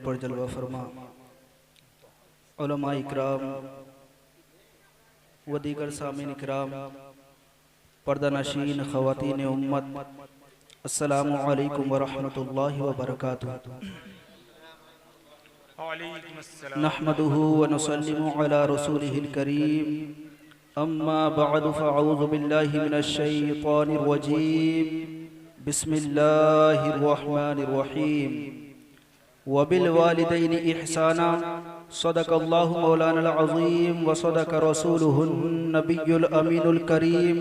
पर जलवा फरमा उलमा इकराम व दीगर सामीन इकराम, पर्दा नशीन ख़वातीन उम्मत, अस्सलामु अलैकुम व रहमतुल्लाहि व बरकातुहू। नहमदुहु व नुसल्लिमु अला रसूलिहिल करीम, अम्मा बअदु फ़अऊज़ु बिल्लाहि मिनश शैतानिर रजीम, बिस्मिल्लाहिर रहमानिर रहीम। व बिल वालिदैनि इहसाना, सदक़ल्लाहु मौलानल अज़ीम व सदक़ रसूलुहुन नबियुल अमीनुल करीम,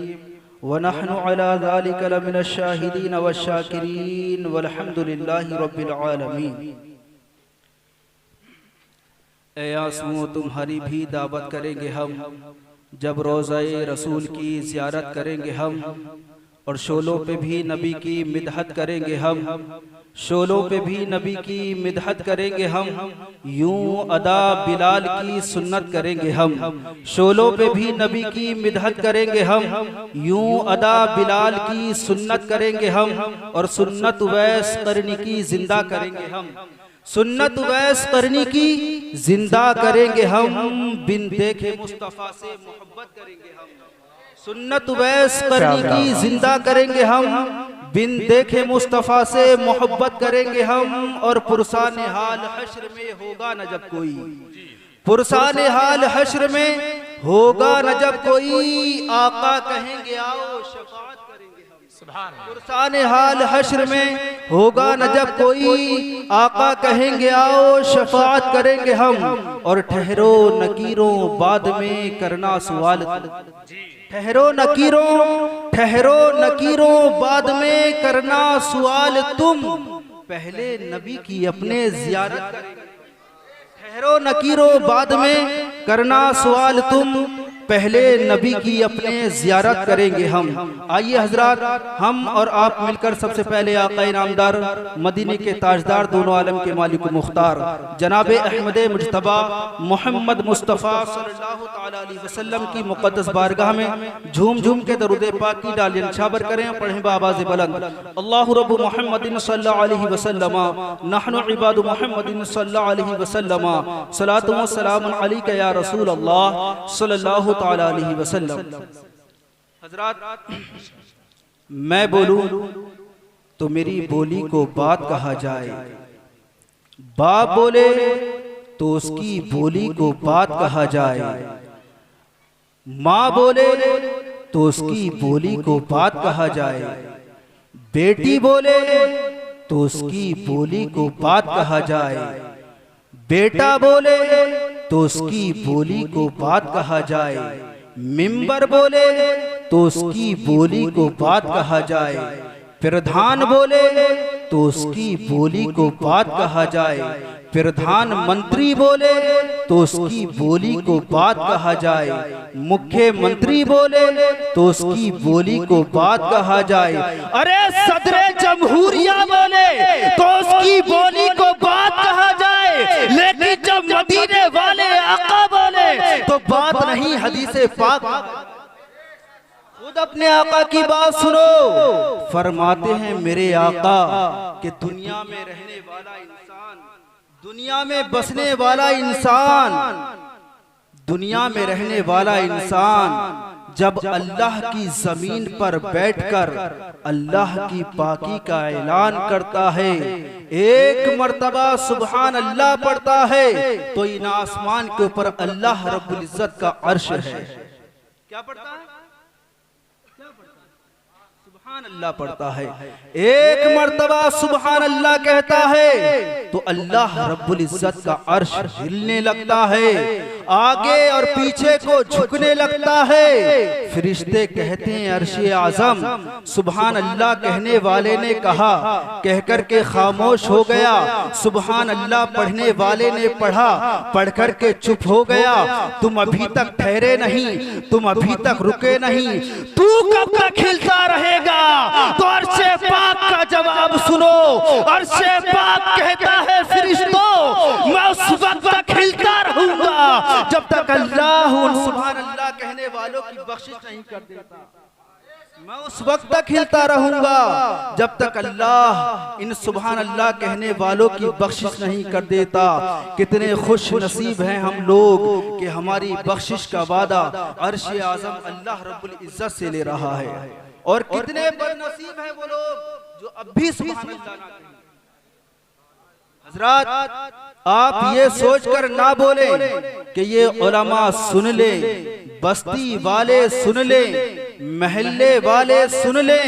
व नहनु अला ज़ालिका लमिनश शाहिदीन वश शाकिरीन वल्हम्दुलिल्लाहि रब्बिल आलमीन। ए आसमां तुम्हारी भी दावत करेंगे हम, जब रोज़ाए रसूल की ज़ियारत करेंगे हम, और शोलों पे भी नबी की मिदहत करेंगे हम, शोलों पे भी नबी की मिदहत करेंगे हम, यूं अदा बिलाल की सुन्नत करेंगे हम, शोलों पे भी नबी की मिदहत करेंगे हम, यूं अदा बिलाल की सुन्नत करेंगे हम, और सुन्नत वैस करनी की जिंदा करेंगे हम, सुन्नत वैस करनी की जिंदा करेंगे हम, बिन देखे मुस्तफ़ा से मोहब्बत करेंगे हम, सुन्नत वैस करनी की जिंदा करेंगे हम, बिन देखे मुस्तफ़ा से मोहब्बत करेंगे हम, और पुरसाने हाल हश्र में होगा न जब कोई, पुरसाने हाल हश्र में होगा न जब कोई, आका कहेंगे आओ शफाअत करेंगे हम, पुरसाने हाल हश्र में होगा न जब कोई, आका कहेंगे आओ शफाअत करेंगे हम, और ठहरो नकीरों बाद में करना सवाल, ठहरो नकीरों बाद में करना सवाल तुम, पहले नबी की अपने ज़ियारत करेंगे, ठहरो नकीरों बाद में करना सवाल तुम, पहले नबी की अपने ज़ियारत करेंगे हम। आइए हजरात, हम और आप मिलकर सबसे पहले आका इनामदार मदीने के ताजदार, दोनों आलम के मालिक मुख्तार जनाब अहमद मुज्तबा मोहम्मद मुस्तफ़ा सल्लल्लाहु तआला अलैहि वसल्लम की मुक़द्दस बारगाह में झूम झूम के दरूद पाक की डालियां निछावर करें, पढ़ें बाबाज़ बुलंद, अल्लाहु रब्बु मुहम्मदिन सल्लल्लाहु अलैहि वसल्लम, नहनु इबादु मुहम्मदिन सल्लल्लाहु अलैहि वसल्लम, सलातु व सलामुन अलैका या रसूल अल्लाह सल्लल्लाहु ताला अलैहि वसल्लम। हजरात, मैं बोलूं तो मेरी बोली को बात कहा जाए, बाप बोले तो उसकी बोली को बात कहा जाए, माँ बोले तो उसकी बोली को बात कहा जाए, बेटी बोले तो उसकी बोली को बात कहा जाए, बेटा बोले तो उसकी बोली को बात कहा जाए, मिंबर बोले तो उसकी बोली को बात कहा जाए, प्रधान बोले तो उसकी बोली को बात कहा जाए, प्रधानमंत्री बोले तो उसकी बोली को बात कहा जाए, मुख्यमंत्री बोले तो उसकी बोली को बात कहा जाए, अरे सदरे जमहूरिया बोले तो उसकी बोली को बात कहा जाए, लेकिन जब मदीने वाले आका बोले तो बात नहीं हदीसे पाक। खुद अपने आका की बात सुनो, फरमाते हैं मेरे आका कि दुनिया में रहने वाला इंसान, दुनिया में बसने वाला इंसान, दुनिया में रहने वाला इंसान जब अल्लाह की जमीन पर बैठकर अल्लाह की पाकी का ऐलान करता है, एक मर्तबा सुबहान अल्लाह पढ़ता है, तो इन आसमान के ऊपर अल्लाह रब्बुल इज्जत का अर्श है। क्या पढ़ता है? सुबहान अल्लाह पढ़ता है, एक मर्तबा सुबहान अल्लाह कहता है तो अल्लाह रब्बुल इज्जत का अर्श हिलने लगता है, आगे और पीछे को झुकने लगता है। फरिश्ते कहते हैं अर्शे आजम, सुबहान अल्लाह कहने वाले ने कहा, कहकर के खामोश हो गया, सुबहान अल्लाह पढ़ने वाले ने पढ़ा, पढ़कर के चुप हो गया, तुम अभी तक ठहरे नहीं, तुम अभी तक रुके नहीं, तू कब तक खिलता रहेगा? तो अर्शे पाक का जवाब सुनो, अर्शे पाक कहता है फरिश्तों मैं उस वक्त तक खिलता रहूंगा जब तक अल्लाह सुभान अल्लाह कहने वालों की बख्शिश नहीं कर देता। मैं उस वक्त तक हिलता रहूंगा जब तक अल्लाह इन सुभान अल्लाह कहने वालों की बख्शिश नहीं कर देता। कितने खुश नसीब हैं हम लोग कि हमारी बख्शिश का वादा अर्श आज़म अल्लाह रब्बुल इज्जत से ले रहा है, और कितने बदनसीब हैं वो लोग जो अब भी सुभान अल्लाह ना कहें। हजरात, आप ये सोचकर ना बोले कि ये उलमा सुन ले, बस्ती वाले सुन ले, महल्ले वाले सुन ले,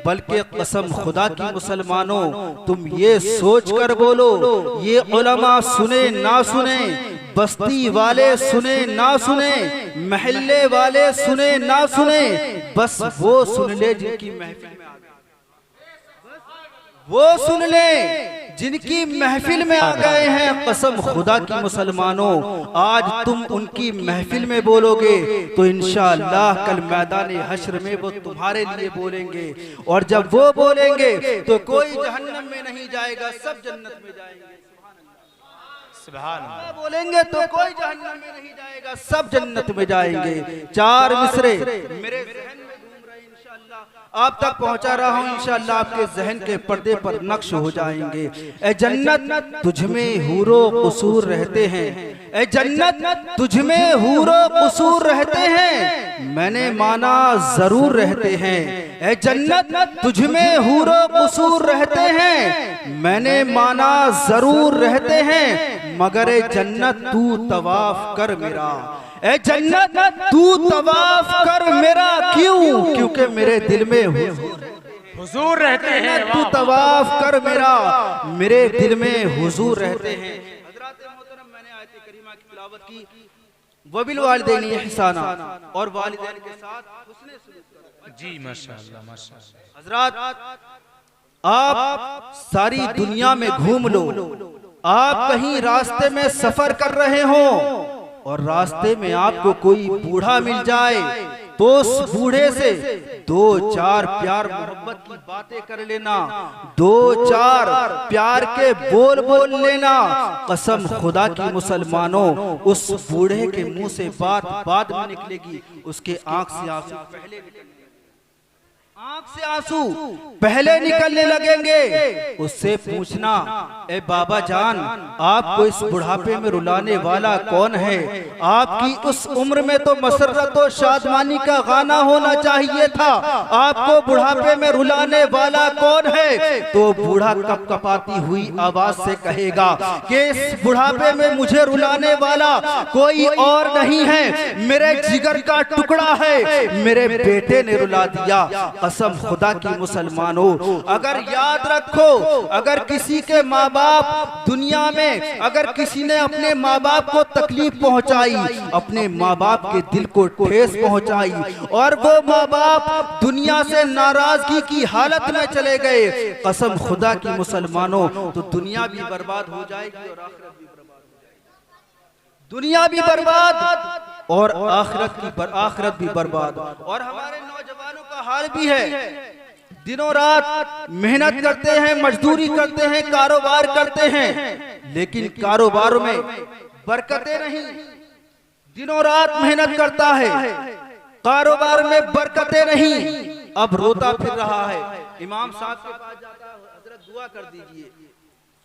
बल्कि कसम खुदा की मुसलमानों तुम ये सोचकर बोलो ये उलमा सुने ना सुने, बस्ती वाले सुने ना सुने, महल्ले वाले सुने ना सुने, बस वो सुन ले जिनकी महफिल में आ गए, वो सुन ले जिनकी महफिल में आ गए हैं। कसम खुदा की मुसलमानों, आज तुम उनकी महफिल में बोलोगे तो इंशाअल्लाह कल मैदान हश्र में वो तुम्हारे लिए बोलेंगे, और जब वो बोलेंगे तो कोई जहन्नम में नहीं जाएगा, सब जन्नत में जाएंगे। सुभान अल्लाह बोलेंगे तो कोई जहन्नम में नहीं जाएगा, सब जन्नत में जाएंगे। चार मिसरे मेरे जहन में घूम रहे, इंशाअल्लाह आप तक पहुंचा रहा हूं, इंशाअल्लाह आपके जहन के पर्दे पर नक्श हो जाएंगे। ए जन्नत तुझमें हूरो कसूर रहते हैं, ए जन्नत तुझमें हूरो कसूर रहते हैं, मैंने माना जरूर रहते हैं। ए जन्नत तुझमें हूरो कसूर रहते हैं, मैंने माना जरूर रहते हैं, मगर ए जन्नत तू तवाफ कर मेरा, ए जन्नत तू तवाफ कर मेरा, क्यों? क्योंकि मेरे दिल में हुजूर रहते हैं। तू तवाफ कर मेरा, मेरे दिल में हुजूर रहते हैं। हज़रात मोहतरम, मैंने आयत करीमा की तिलावत की, वबिल वालिदैन इहसाना, और वालिदैन के साथ हुस्ने सलूक। जी माशाअल्लाह माशाअल्लाह। हज़रात, आप सारी दुनिया में घूम लो, आप कहीं रास्ते में सफर कर रहे हो और रास्ते में आपको कोई बूढ़ा मिल जाए तो उस बूढ़े से दो चार प्यार मोहब्बत की बातें कर लेना, दो चार प्यार के बोल बोल लेना। कसम खुदा की मुसलमानों, उस बूढ़े के मुंह से बात बाद में निकलेगी, उसके आंख से आंसू पहले पहले निकलने लगेंगे। उससे पूछना, ए बाबा जान, आपको इस बुढ़ापे में रुलाने वाला कौन है? आपकी उस उम्र में तो मसरत और शादमानी का गाना होना चाहिए था, आपको बुढ़ापे में रुलाने वाला कौन है? तो बूढ़ा कपकपाती हुई आवाज से कहेगा कि इस बुढ़ापे में मुझे रुलाने वाला कोई और नहीं है, मेरे जिगर का टुकड़ा है, मेरे बेटे ने रुला दिया। कसम खुदा की मुसलमानों, अगर याद रखो, अगर किसी के माँ बाप दुनिया में, अगर किसी ने अपने माँ बाप को तकलीफ पहुंचाई, अपने माँ बाप के दिल को ठेस पहुंचाई, और वो माँ बाप दुनिया से नाराजगी की हालत में चले गए, कसम खुदा की मुसलमानों, तो दुनिया भी बर्बाद हो जाएगी और आखिरत भी बर्बाद हो जाएगी। दुनिया भी बर्बाद और आखिरत भी बर्बाद। और हमारे नौजवानों का हाल भी है, दिनों रात मेहनत करते हैं, मजदूरी करते हैं, कारोबार करते हैं, लेकिन कारोबार में बरकतें नहीं। दिनों रात मेहनत करता है, कारोबार में बरकतें नहीं, अब रोता फिर रहा है। इमाम साहब के पास जाता है, हजरत दुआ कर दीजिए।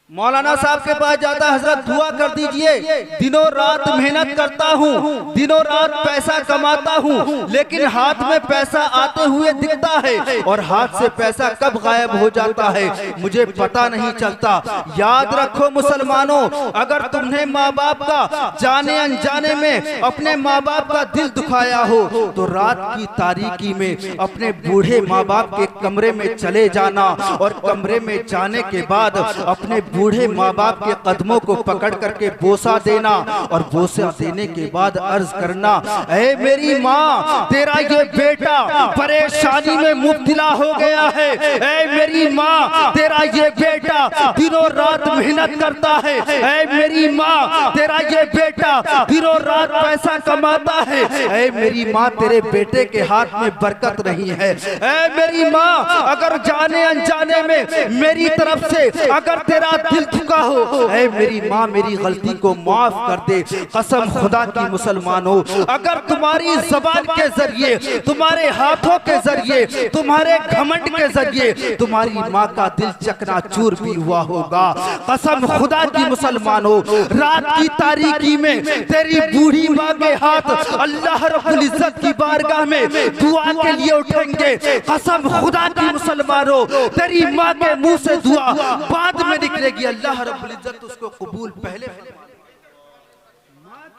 मौलाना साहब के पास जाता, हजरत दुआ कर दीजिए। दिनों रात मेहनत करता हूँ, दिनों रात पैसा कमाता हूँ, लेकिन हाथ में पैसा आते हुए दिखता है और हाथ से पैसा कब गायब हो जाता है मुझे पता नहीं चलता। याद रखो मुसलमानों, अगर तुमने माँ बाप का जाने अनजाने में अपने माँ बाप का दिल दुखाया हो तो रात की तारीकी में अपने बूढ़े माँ बाप के कमरे में चले जाना, और कमरे में जाने के बाद अपने बूढ़े माँ बाप के कदमों को पकड़ करके बोसा देना, और बोसा देने के बाद अर्ज करना, ऐ मेरी माँ, तेरा ये बेटा परेशानी में मुब्तला हो गया है, ऐ मेरी माँ, तेरा ये बेटा दिनों रात मेहनत करता है, ऐ मेरी माँ, तेरा ये बेटा दिनों रात पैसा कमाता है, ऐ मेरी माँ, तेरे बेटे के हाथ में बरकत नहीं है, ऐ मेरी माँ, अगर जाने अनजाने में मेरी तरफ से अगर तेरा दिल झुका हो, ऐ मेरी माँ मेरी गलती को माफ कर दे। कसम खुदा की मुसलमानों, अगर तुम्हारी जबान के जरिए, तुम्हारे हाथों के जरिए, तुम्हारे घमंड के जरिए तुम्हारी माँ का दिल चकनाचूर भी हुआ होगा, कसम खुदा की मुसलमानों, रात की तारीकी में तेरी बूढ़ी माँ के हाथ अल्लाह रब्बुल इज्जत की बारगाह में दुआ के लिए उठेंगे। कसम खुदा की मुसलमानों, तेरी माँ के मुंह से दुआ बाद में निकलेगी, अल्लाह रब्बुल इज्जत उसको कबूल पहले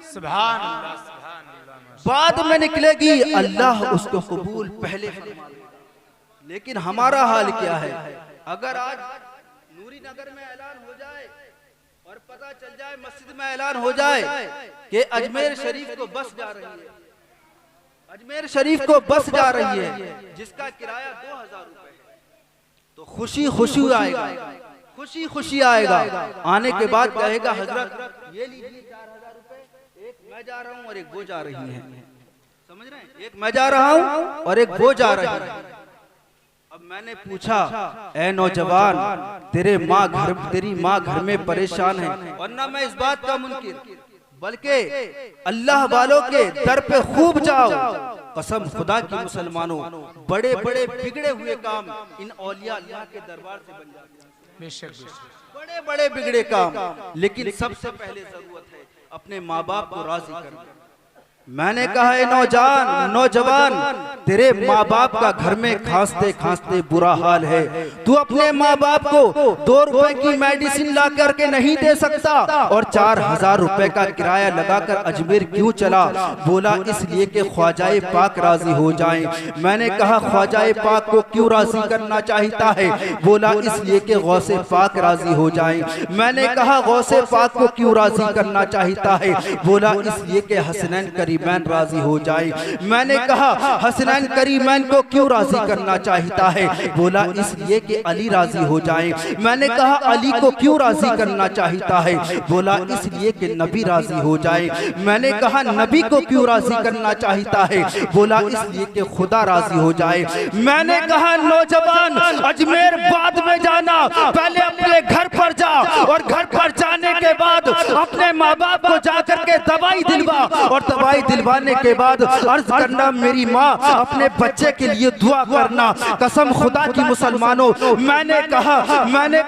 सुभान अल्लाह, सुभान अल्लाह, बाद में निकलेगी, अल्लाह उसको कबूल पहले। लेकिन हमारा हाल क्या है? अगर आज नूरी नगर में ऐलान हो जाए और पता चल जाए, मस्जिद में ऐलान हो जाए कि अजमेर शरीफ को बस जा रही है, अजमेर शरीफ को बस जा रही है जिसका किराया 2000 रुपए है, तो खुशी खुशी आएगा, खुशी खुशी आएगा। आने के बाद कहेगा हजरत ये लीजिए 4000 रुपए, एक मैं जा रहा हूँ और एक वो जा रही है, समझ रहे हैं? एक मैं जा रहा हूँ और एक वो जा रही है। अब मैंने पूछा, ऐ नौजवान, तेरी माँ घर में परेशान है, और ना मैं इस बात का मुनकिर, बल्कि अल्लाह वालों के दर पे खूब जाओ। कसम खुदा की मुसलमानों, बड़े बड़े बिगड़े हुए काम इन औलिया अल्लाह के दरबार से बन जाते हैं, बेशक बड़े बड़े बिगड़े काम। लेकिन सबसे पहले जरूरत है अपने माँ बाप को राजी करना। मैंने कहा है नौजवान, तेरे माँ बाप का घर में खांसते खांसते बुरा हाल है, तू अपने माँ बाप को 2 रुपए की मेडिसिन ला करके नहीं दे सकता और 4000 रुपए का किराया लगाकर अजमेर क्यों चला? बोला इसलिए कि ख्वाजाए पाक राजी हो जाएं। मैंने कहा ख्वाजाए पाक को क्यों राजी करना चाहता है? बोला इसलिए कि गौसे पाक राजी हो जाएं। मैंने कहा गौसे पाक को क्यों राजी करना चाहता है? बोला इसलिए कि हसनैन करीमैन राजी हो जाए। मैंने कहा हसनैन करीमैन को क्यों राजी करना चाहता है? बोला इसलिए कि अली राजी हो जाए। मैंने कहा अली को क्यों राजी करना चाहता है? बोला इसलिए कि नबी राजी हो जाए। मैंने कहा नबी को क्यों राजी करना चाहता है? बोला इसलिए कि खुदा राजी हो जाए। मैंने कहा नौजवान, अजमेर बाद में जाना, पहले अपने घर पर जा और घर पर जाने के बाद अपने माँ बाप को जाकर के दवाई दिलवा और दवाई दिलवाने के बाद अर्ज करना मेरी माँ अपने बच्चे के लिए दुआ करना। कसम खुदा की मुसलमानों, मैंने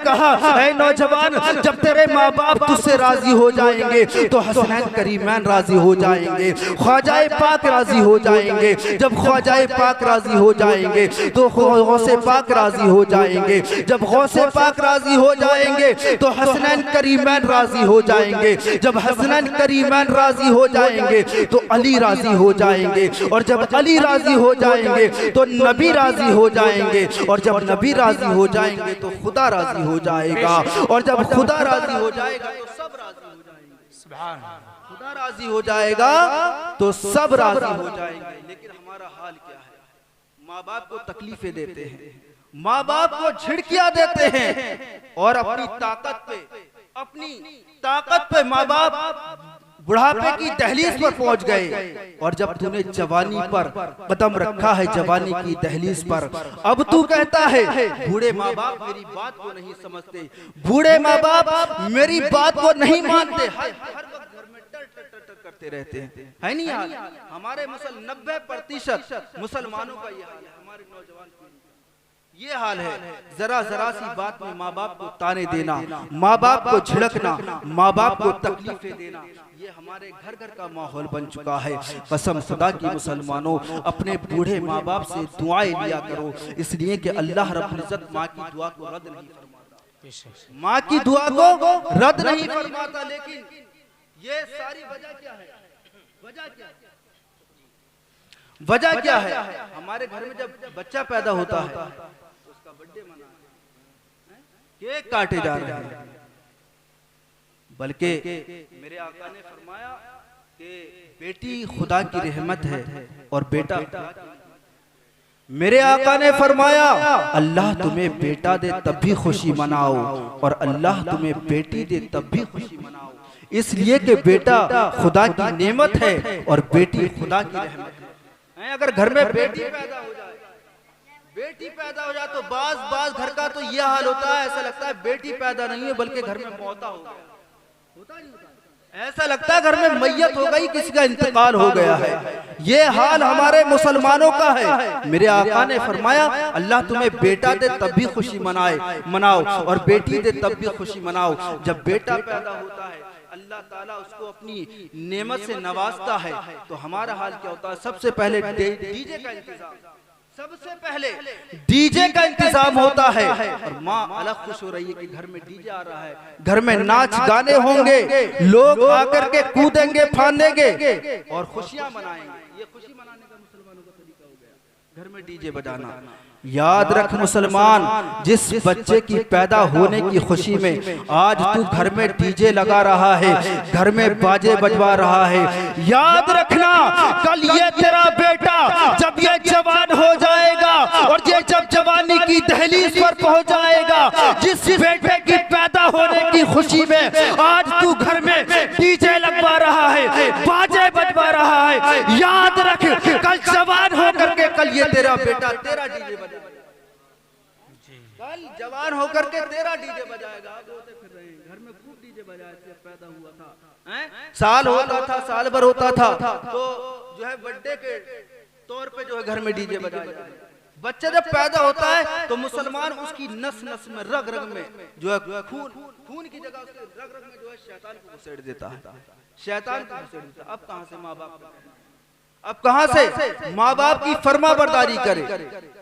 कहा ऐ नौजवान, जब तेरे माँ बाप तुझसे राजी हो जाएंगे तो हसनैन करीमैन राजी हो जाएंगे, ख्वाजाए पाक राजी हो जाएंगे। जब ख्वाजाए पाक राजी हो जाएंगे तो गौसे पाक राजी हो जाएंगे। जब गौसे पाक राजी हो जाएंगे तो हसनैन करीमैन राजी हो जाएंगे। जब हसनैन करीमैन राजी हो जाएंगे तो अली राजी हो जाएंगे। और जब अली राजी हो जाएंगे तो नबी राजी हो जाएंगे। और जब नबी राजी हो जाएंगे तो खुदा राजी हो जाएगा। और जब खुदा राजी हो जाएगा तो सब राजी हो जाएंगे। सुभान, खुदा राजी हो जाएगा तो सब राजी हो जाएंगे। लेकिन हमारा हाल क्या है? माँ बाप को तकलीफें देते हैं, माँ बाप को झिड़कियां देते हैं और अपनी ताकत पे माँ बाप बुढ़ापे की दहलीज पर पहुंच गए। और जब तूने जवानी पर कदम रखा है, जवानी की दहलीज पर, अब तू कहता है बूढ़े माँ बाप मेरी बात को नहीं समझते, बूढ़े माँ बाप मेरी बात को नहीं मानते, हर वक्त घर में टर करते रहते हैं। है नहीं यार? हमारे 90% मुसलमानों का ये हाल है, हमारे नौजवान ये हाल है। जरा सी बात में माँ बाप को ताने देना, माँ बाप को झिड़कना, माँ बाप को तकलीफें देना, ये हमारे घर घर का माहौल बन चुका है। कसम खुदा की मुसलमानों, अपने बूढ़े माँ बाप से दुआएं लिया करो, इसलिए कि अल्लाह रब्बुल इज्जत माँ की दुआ को रद्द नहीं फरमाता, माँ की दुआ को रद्द नहीं फरमाता। लेकिन ये सारी वजह क्या है? वजह क्या है? हमारे घर में जब बच्चा पैदा होता है उसका बर्थडे मना, केक काटे जा रहे हैं। बल्कि मेरे आका ने फरमाया कि बेटी खुदा की रहमत है और बेटा, मेरे आका ने फरमाया अल्लाह तुम्हें बेटा दे तब भी खुशी मनाओ और अल्लाह तुम्हें बेटी दे तब भी खुशी मनाओ। इसलिए कि बेटा खुदा की नेमत है और बेटी खुदा की रहमत है। अगर घर में बेटी पैदा हो जाए, बेटी पैदा हो जाए तो बाज घर का तो यह हाल होता है, ऐसा लगता है बेटी पैदा नहीं है बल्कि घर में मौता हो गया, होता नहीं होता? ऐसा लगता है घर में मैयत हो गई, किसी का इंतकाल हो गया है। ये हाल हमारे मुसलमानों का है। मेरे आका ने फरमाया अल्लाह तुम्हें बेटा दे तब भी खुशी मनाओ और बेटी दे तब भी खुशी मनाओ। जब बेटा पैदा होता है अल्लाह ताला उसको अपनी नेमत से नवाजता है, तो हमारा हाल क्या होता है? सबसे पहले डीजे का इंतजाम, सबसे पहले डीजे का इंतजाम होता है और माँ अलग खुश हो रही है कि घर में डीजे आ रहा है, घर में नाच गाने होंगे, लोग आकर के कूदेंगे फांदेंगे और खुशियां मनाएंगे। ये खुशी मनाने का मुसलमानों का तरीका हो गया, घर में डीजे बजाना। याद रख मुसलमान, जिस बच्चे की पैदा होने की खुशी में आज तू घर में डीजे लगा रहा है, घर में बाजे बजवा रहा है, याद रखना कल ये तेरा बेटा जब ये जवान हो जाएगा और ये जब जवानी की दहलीज पर पहुंच जाएगा, जिस बेटे की पैदा होने की खुशी में आज तू घर में डीजे लगवा रहा है, बाजे बजवा रहा है, याद रख कल जवान होकर के कल ये तेरा बेटा तेरा डीजे बजाएगा, कल जवान होकर के तेरा डीजे बजाएगा। आप रोते फिर रहे हैं, घर में खूब डीजे बजाए थे, पैदा हुआ था, साल होता था, साल भर होता था, तो जो है बर्थडे के तौर पे जो है घर में डीजे बजाया जाए। बच्चा जब पैदा होता है तो मुसलमान उसकी नस नस में रग रग में जो है खून की जगह उसके रग रग में जो है शैतान को घुसेड़ देता है, शैतान को घुसेड़ देता है। अब कहां से माँ बाप, अब कहां से माँ बाप की फर्मा बरदारी करे।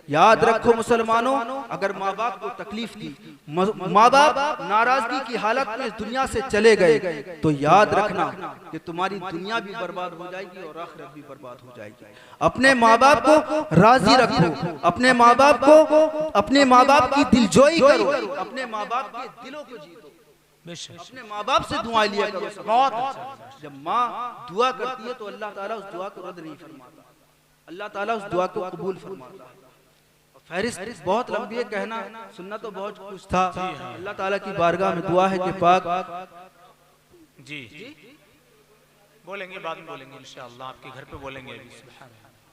याद रखो मुसलमानों, अगर माँ बाप को तकलीफ दी, माँ बाप नाराजगी की हालत में दुनिया से चले गए, तो याद रखना कि तुम्हारी दुनिया भी बर्बाद हो जाएगी और आखिरत भी बर्बाद हो जाएगी। अपने माँ बाप को राजी रखो, अपने माँ बाप को, अपने माँ बाप की दिलजोई करो, अपने माँ बाप के दिलों को जीतो, अपने माँ बाप से दुआ लिया करो। बहुत जब माँ दुआ करती है तो अल्लाह ताला उस दुआ को रद्द नहीं फरमाता, अल्लाह ताला उस दुआ को कबूल फरमाता है। फहरिस्त बहुत लंबी है, कहना सुनना तो बहुत कुछ था। अल्लाह ताला की बारगाह में दुआ है कि पाक जी बोलेंगे, बाद में बोलेंगे इंशाअल्लाह, आपके घर पे बोलेंगे।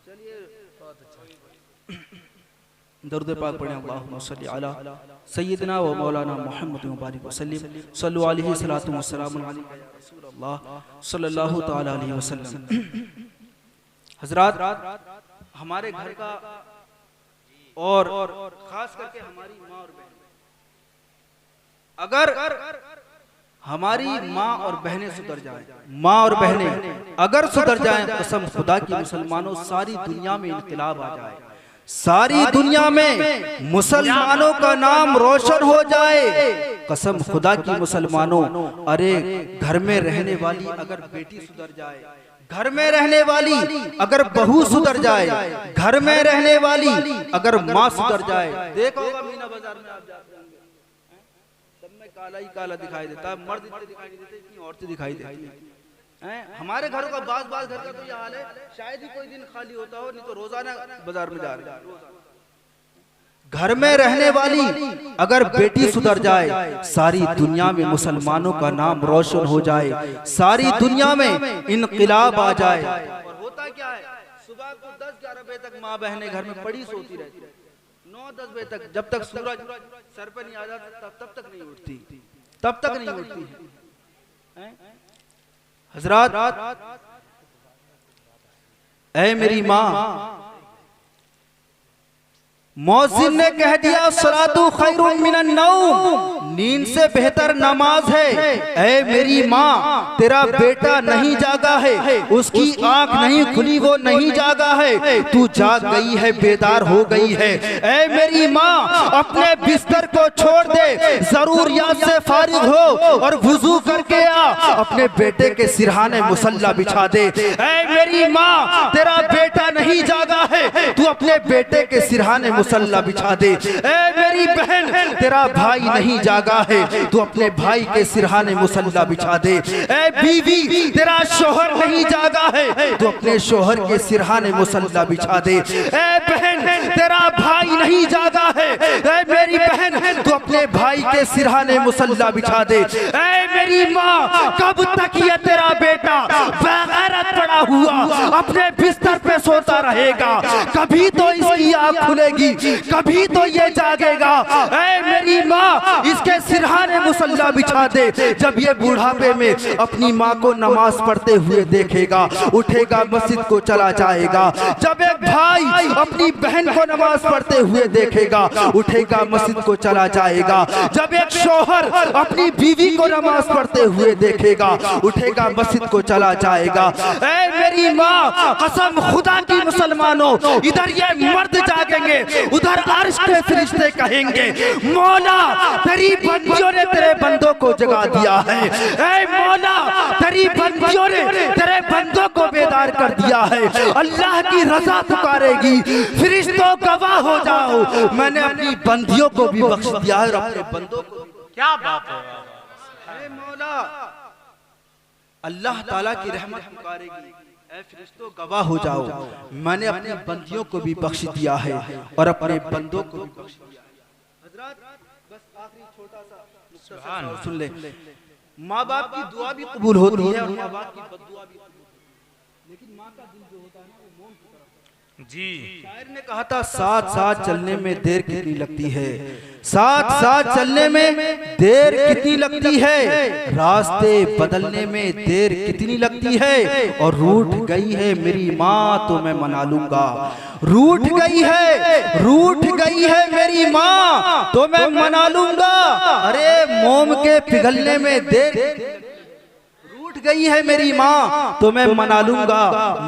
चलिए बहुत अच्छा, दरूद पाक पढ़ें। अल्लाहुम्मा सल्ली अला सय्यिदना व मौलाना मुहम्मद मुबारक वसल्लम सल्लल्लाहु अलैहि सलातु व सलाम अलैहि रसूलुल्लाह सल्लल्लाहु तआला अलैहि वसल्लम। हजरात, हमारे घर का और खास करके हमारी माँ और बहन, अगर हमारी माँ और बहनें सुधर जाएं, माँ और बहनें अगर सुधर जाएं, कसम खुदा की मुसलमानों सारी दुनिया में इनकलाब आ जाए, सारी दुनिया में मुसलमानों का नाम रोशन हो जाए। कसम खुदा की मुसलमानों, अरे घर में रहने वाली अगर बेटी सुधर जाए, घर में रहने वाली अगर बहू सुधर जाए, घर में रहने वाली अगर माँ सुधर जाए, देखो मीना बाजार में आप जाते होंगे, सब में काला ही काला दिखाई देता है, मर्द इतने दिखाई नहीं देते, इतनी औरतें दिखाई देती हैं। हमारे घरों का बाज घर का तो ये हाल है, शायद ही कोई दिन खाली होता हो, नहीं तो रोजाना बाजार में जा रहे हैं। घर में रहने वाली अगर बेटी सुधर जाए, सारी दुनिया में मुसलमानों का नाम रोशन हो जाए, सारी दुनिया में इनकलाब आ जाए। और होता क्या है, सुबह को 10-11 बजे तक माँ बहनें घर में पड़ी सोती रहती है, 9-10 बजे तक, जब तक सूरज सर पर नहीं आ जाता तब तक नहीं उठती, तब तक नहीं उठती है। हजरात, ऐ मेरी माँ, मौजिन ने कह दिया सलातु खैरुम मिनन नौम, नींद से बेहतर नमाज है। ऐ मेरी माँ, तेरा बेटा नहीं जागा है, उसकी आंख नहीं खुली, वो नहीं जागा है, तू जाग गई है, बेदार हो गई है। ऐ मेरी माँ, अपने बिस्तर को छोड़ दे, जरूरियात से फारिग हो और वुजू करके आ, अपने बेटे के सिरहाने मुसल्ला बिछा दे। ऐ मेरी माँ, तेरा बेटा नहीं जागा है, तू अपने बेटे के सिरहाने मुसल्ला बिछा दे। ए मेरी बहन, तेरा भाई नहीं जागा है, तू अपने भाई के सिरहाने मुसल्ला बिछा दे। ए बीवी, तेरा शोहर नहीं जागा है, तू अपने शोहर के सिरहाने मुसल्ला बिछा दे। ए बहन, तेरा भाई नहीं जागा है, ए मेरी बहन, तू अपने भाई के सिरहाने मुसल्ला बिछा दे। ए मेरी माँ, कब तक ये तेरा बेटा बेगैरत पड़ा हुआ अपने बिस्तर पे सोता रहेगा? कभी तो इसकी आँख खुलेगी, जागेगी, कभी तो ये जागेगा। ऐ मेरी माँ, इसके सिरहाने मुसल्ला बिछा दे। जब ये बुढ़ापे में अपनी माँ को नमाज पढ़ते हुए देखेगा, उठेगा, मस्जिद को चला जाएगा। जब एक भाई अपनी बहन को नमाज पढ़ते हुए देखेगा, उठेगा, मस्जिद को चला जाएगा। जब एक शौहर अपनी बीवी को नमाज पढ़ते हुए देखेगा, उठेगा, मस्जिद को चला जाएगा। ऐ मेरी माँ, कसम खुदा की मुसलमानों, इधर ये मर्द जागेंगे, उधर अर्श के फरिश्ते कहेंगे, मौला तेरी बंदियों ने तेरे बंदों को जगा दिया है। ऐ मौला, तेरी बंदियों ने तेरे बंदों को बेदार कर दिया है। अल्लाह की रजा पुकारेगी, फरिश्तों गवाह हो जाओ, मैंने अपनी बंदियों को भी बख्श दिया है और अपने बंदों को। क्या बात है। ऐ मौला, अल्लाह ताला की रहमत पुकारेगी, ऐ फरिश्तों गवाह हो जाओ, मैंने अपनी बंदियों को भी बख्श दिया है और अपने बंदों को भी बख्श दिया है। हजरात, बस आखिरी छोटा सा मुख्तसर सा सुन ले। माँ बाप की दुआ भी कबूल होती है और माँ बाप की बद्दुआ भी, लेकिन माँ का दिल जो होता है ना, वो मोम की तरफ। जी, शायर ने कहा था, साथ साथ चलने में देर कितनी लगती है, साथ साथ चलने में देर कितनी लगती है, रास्ते बदलने में देर कितनी लगती है। और रूठ गई है मेरी माँ तो मैं मना लूंगा, रूठ गई है, रूठ गई है मेरी माँ तो मैं मना लूंगा। अरे मोम के पिघलने में देर, रूठ गई है मेरी माँ तो मैं मना लूंगा,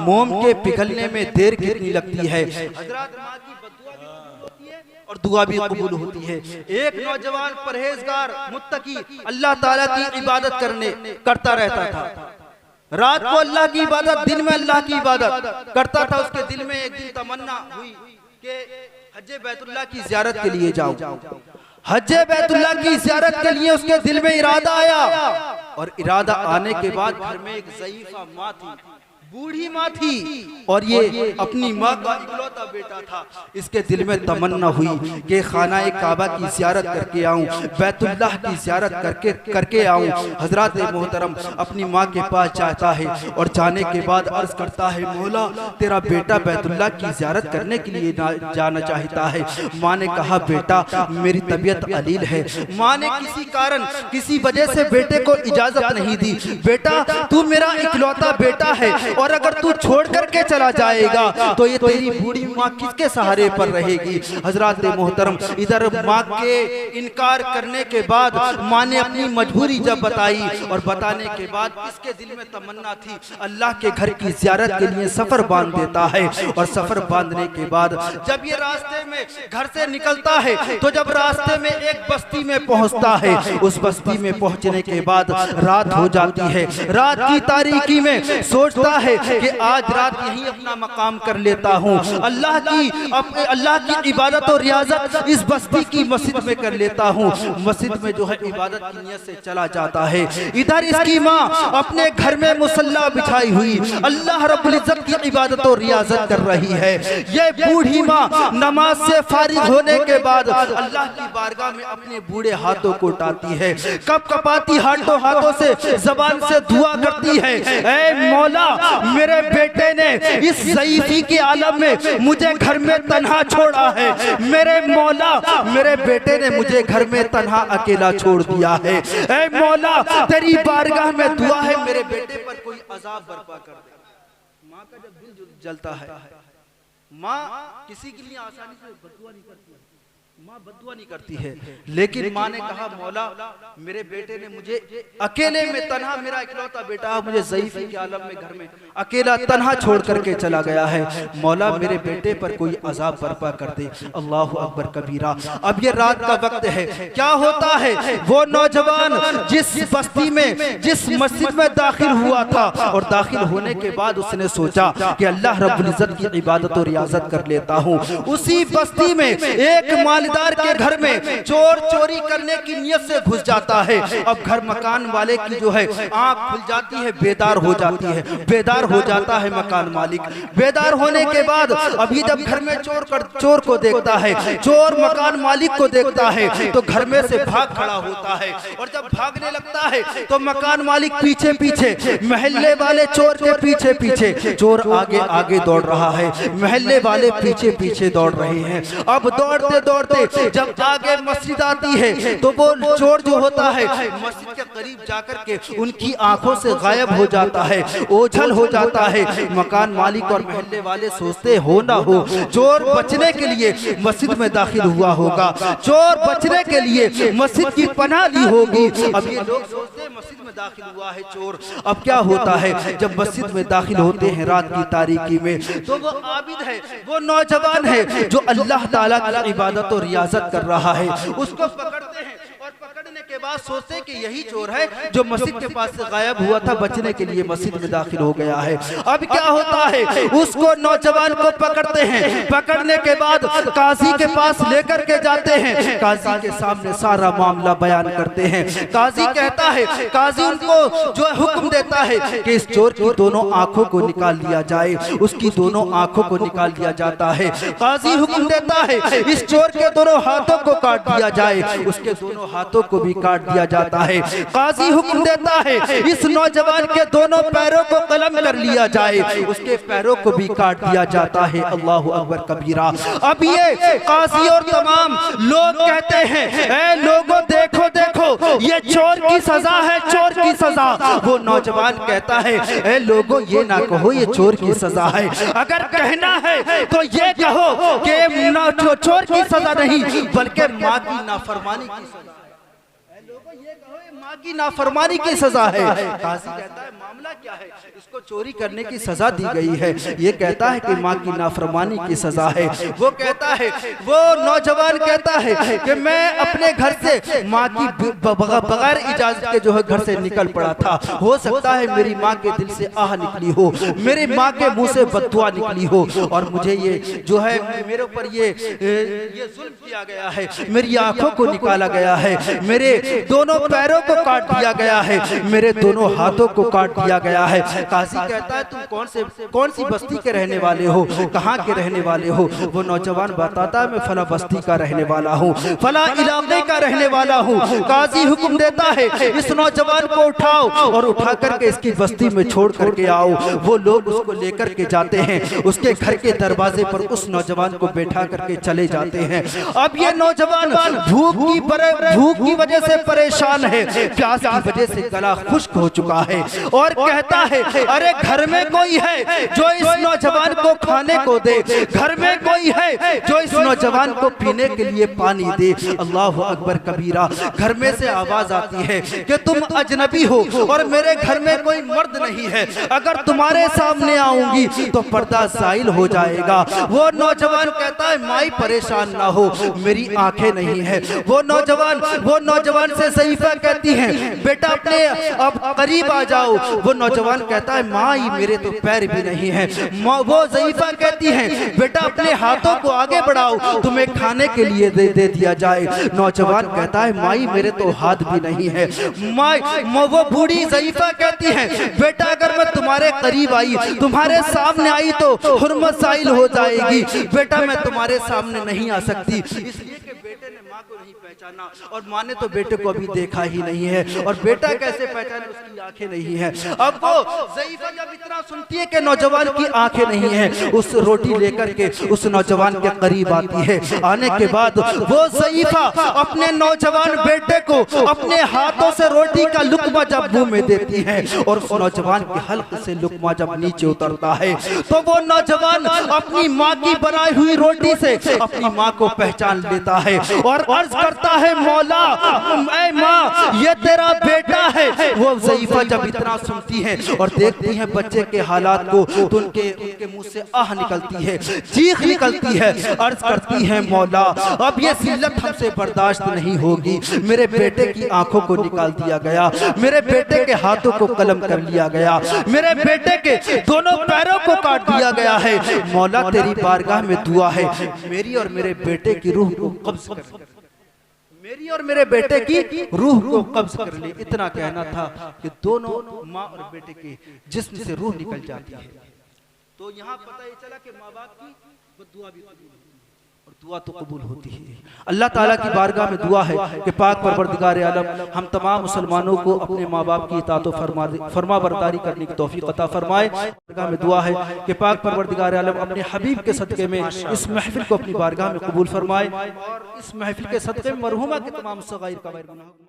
मोम के पिघलने में देर कितनी लगती है। हजरत, माँ की बद्दुआ भी कबूल होती है और दुआ भी कबूल होती है। एक नौजवान परहेजगार मुत्तकी अल्लाह ताला की इबादत करता रहता था। रात को अल्लाह की इबादत, दिन में अल्लाह की इबादत करता था। उसके दिल में एक दिन तमन्ना हुई कि हज बैतुल्लाह की ज़ियारत के लिए जाऊं। हज बैतुल्लाह की ज़ियारत के लिए उसके दिल में इरादा आया और इरादा आने के बाद घर में एक ज़ईफ़ा माँ थी, बूढ़ी माँ थी और ये अपनी माँ का इकलौता बेटा था। इसके दिल में तमन्ना हुई कि खाना काबा की ज़ियारत करके आऊं, बैतुल्लाह की ज़ियारत करके आऊं। हजरत मोहतरम अपनी माँ के पास जाता है और जाने के बाद अर्ज करता है, मौला तेरा बेटा बैतुल्लाह की ज़ियारत करने के लिए जाना चाहता है। माँ ने कहा, बेटा मेरी तबीयत अलील है। माँ ने किसी कारण, किसी वजह से बेटे को इजाजत नहीं दी। बेटा तू मेरा इकलौता बेटा है और अगर तू छोड़ करके चला जाएगा तो ये तेरी बूढ़ी माँ किसके सहारे पर रहेगी। हजरत मोहतरम, इधर माँ के इनकार करने के बाद माँ ने अपनी मजबूरी जब बताई और बताने के बाद इसके दिल में तमन्ना थी अल्लाह के घर की ज़ियारत के लिए सफर बांध देता है। और सफर बांधने के बाद जब ये रास्ते में घर से निकलता है तो जब रास्ते में एक बस्ती में पहुंचता है, उस बस्ती में पहुंचने के बाद रात हो जाती है। रात की तारीकी में सोचता है कि आज रात यहीं अपना मकाम कर लेता हूँ, अल्लाह की इबादत और रियाजत इस बस्ती की मस्जिद में कर लेता हूँ। मस्जिद में जो है इबादत की नियत से चला जाता है। इधर इसकी माँ अपने घर में मुसल्ला बिछाई हुई अल्लाह रब्बुल इज्जत की इबादत और रियाजत कर रही है। ये बूढ़ी माँ नमाज से फारिग होने के बाद अल्लाह की बारगाह में अपने बूढ़े हाथों को उठाती है, कप कपाती हाथों से ज़बान से दुआ करती है, ऐ मौला मेरे बेटे ने इस ज़ईफ़ी के आलम में मुझे घर में तन्हा छोड़ा है। मेरे मौला, मेरे बेटे ने मुझे घर में तन्हा अकेला छोड़ दिया है। ऐ मौला तेरी बारगाह में दुआ है, मेरे बेटे पर कोई अज़ाब बर्पा कर दे। माँ का जब दिल जलता है, माँ किसी के लिए आसानी से बद्दुआ नहीं करती, माँ बद्दुआ नहीं करती है, लेकिन माँ ने कहा, मौला मेरे बेटे ने मुझे अकेले में तन्हा, मेरा इकलौता बेटा मुझे ज़ईफ़ी के आलम में घर में अकेला तन्हा छोड़ करके चला गया है। मौला मेरे बेटे पर कोई अज़ाब बर्पा कर दे। अल्लाहु अकबर कबीरा। अब ये रात का वक्त है, क्या होता है, वो नौजवान जिस बस्ती में, जिस मस्जिद में दाखिल हुआ था और दाखिल होने के बाद उसने सोचा कि अल्लाह रब्बुल इज्जत की इबादत और रियाजत कर लेता हूँ। उसी बस्ती में एक माल ईमानदार के घर में चोर चोरी करने की नियत से घुस जाता है। अब घर मकान वाले की जो है आंख खुल जाती है, बेदार हो जाती है, बेदार हो जाता है मकान मालिक। बेदार होने के बाद अभी जब घर में चोर को देखता है, चोर मकान मालिक को देखता है तो घर में से भाग खड़ा होता है। और जब भागने लगता है तो मकान मालिक पीछे पीछे, महल्ले वाले चोर के पीछे पीछे, चोर आगे आगे दौड़ रहा है, महल्ले वाले पीछे पीछे दौड़ रहे हैं। अब दौड़ते दौड़ते जब आगे मस्जिद आती है तो वो चोर जो होता है मस्जिद के करीब जाकर के उनकी आंखों से गायब हो जाता है, ओझल हो जाता है। मकान मालिक और महल्ले वाले सोचते हो ना हो चोर बचने के लिए मस्जिद में दाखिल हुआ होगा, चोर बचने के लिए मस्जिद की पनाह ली होगी। अब ये लोग सोचते मस्जिद में दाखिल हुआ है चोर। अब क्या होता है जब मस्जिद में दाखिल होते हैं रात की तारीकी में तो वो आबिद है, वो नौजवान है जो अल्लाह ताला की इबादत और रियाजत कर रहा है, उसको पकड़ते हैं और पकड़ने के बाद सोचते हैं कि यही चोर है जो मस्जिद के पास से गायब हुआ था, बचने के लिए मस्जिद में दाखिल हो गया है। अब क्या होता है उसको नौजवान को पकड़ते हैं, पकड़ने के बाद काजी के पास लेकर के जाते हैं, काजी के सामने सारा मामला बयान करते हैं। काजी कहता है, काजी उनको जो हुक्म देता है कि इस चोर की दोनों आंखों को निकाल लिया जाए, उसकी दोनों आंखों को निकाल लिया जाता है। काजी हुक्म देता है इस चोर के दोनों हाथों को काट दिया जाए, उसके दोनों हाथों को भी काट दिया जाता है। काजी हुक्म देता है इस नौजवान के दोनों पैरों को कलम कर लिया जाए, उसके पैरों को भी काट दिया जाता है। अल्लाह अकबर कबीरा। अब ये काजी और तमाम लोग कहते हैं ऐ लोगों देखो देखो ये चोर की सजा है, चोर की सजा। वो नौजवान कहता है ऐ लोगों ये ना कहो ये चोर की सजा है, अगर कहना है तो ये कहो कि चोर की सजा नहीं बल्कि माँ की नाफरमानी की सजा। ये कहो ये माँ की नाफरमानी की सजा है। काजी कहता है मामला क्या है, इसको चोरी करने की सजा दी गई है, ये कहता है कि माँ की नाफरमानी की सजा है। वो कहता है, वो नौजवान कहता है कि मैं अपने घर से माँ की बगैर इजाजत के जो है घर से निकल पड़ा था, हो सकता है मेरी माँ के दिल से आह निकली हो, मेरी माँ के मुंह से बददुआ निकली हो और मुझे ये जो है मेरे ऊपर ये जुल्म किया गया है, मेरी आंखों को निकाला गया है, मेरे दोनों पैरों को काट दिया गया है, मेरे दोनों हाथों को काट दिया गया है। काजी कहता है तुम कौन सी बस्ती के रहने वाले हो, कहाँ के रहने वाले हो? वो नौजवान बताता है मैं फला बस्ती का रहने वाला हूँ, फला इलाके का रहने वाला हूँ। काजी हुक्म देता है इस नौजवान को उठाओ और उठा करके इसकी बस्ती में छोड़ करके आओ। वो लोग उसको लेकर के जाते हैं, उसके घर के दरवाजे पर उस नौजवान को बैठा करके चले जाते हैं। अब ये नौजवान भूख की वजह से परेशान है, प्यास की वजह से गला खुश्क हो चुका है और कहता है अरे घर में कोई है जो इस नौजवान को खाने को दे, घर में कोई है जो इस नौजवान को पीने के लिए पानी दे। अल्लाह अकबर कबीरा। घर में से आवाज आती है कि तुम अजनबी हो और मेरे घर में कोई मर्द नहीं है, अगर तुम्हारे सामने आऊंगी तो पर्दा ज़ाइल हो जाएगा। वो नौजवान कहता है माई परेशान ना हो, मेरी आंखें नहीं है। वो नौजवान से ज़ईफा कहती है बेटा अपने अब करीब आ जाओ। वो नौजवान कहता है माई मेरे तो पैर भी नहीं है। वो ज़ईफा कहती है बेटा अपने हाथों को आगे बढ़ाओ, तुम्हें खाने के लिए दे दिया जाए। नौजवान कहता है माई मेरे तो हाथ भी नहीं है। वो बूढ़ी ज़ईफा कहती है बेटा अगर मैं तुम्हारे करीब आई, तुम्हारे सामने आई तो हुर्मत ज़ाइल हो जाएगी, बेटा मैं तुम्हारे सामने नहीं आ सकती। इसलिए कि बेटे ने माँ को नहीं पहचाना और माँ ने तो बेटे को अभी देखा ही नहीं है और बेटा कैसे पहचाने, उसकी आंखें नहीं है। अब वो ज़ईफा जब इतना सुनती है कि नौजवान की आंखें नहीं है, उस रोटी लेकर के उस नौजवान के करीब आती है। आने के बाद वो ज़ईफा अपने नौजवान बेटे को अपने हाथों से रोटी का लुकमा जब मुंह में देती है और उस नौजवान के हल्क से लुकमा जब नीचे उतरता है तो वो नौजवान अपनी माँ की बनाई हुई रोटी से अपनी माँ को पहचान लेता है और अर्ज करता है मौला ऐ माँ ये तेरा बेटा है। वो ज़ईफ़ा जब इतना सुनती है और देखती है बच्चे के हालात को तो उनके मुंह से आह निकलती है, चीख निकलती है, अर्ज करती है मौला अब ये जिल्लत हमसे बर्दाश्त नहीं होगी। मेरे बेटे की आंखों को निकाल दिया गया, मेरे बेटे के हाथों को कलम कर लिया गया, मेरे बेटे के दोनों पैरों को काट दिया गया है। मौला तेरी बारगाह में दुआ है मेरी और मेरे बेटे की रूह को कब्ज कर, मेरी और मेरे बेटे की रूह को कब्ज कर ले। इतना कहना था कि दोनों माँ और बेटे के जिस्म से रूह निकल जाती है। तो यहाँ पता ये चला कि माँ बाप की दुआ भी और दुआ तो कबूल होती है। अल्लाह ताला की बारगाह में दुआ है कि पाक परवरदिगार आलम हम तमाम मुसलमानों को अपने माँ बाप की इताअत और फरमा बरदारी करने की तौफीक अता फरमाए। बारगाह में दुआ है कि पाक परवरदिगार आलम अपने हबीब के सदक़े में इस महफिल को अपनी बारगाह में कबूल फरमाए और इस महफिल के सदक़े में मरहुमा के तमाम सगाइर कबाइर गुनाह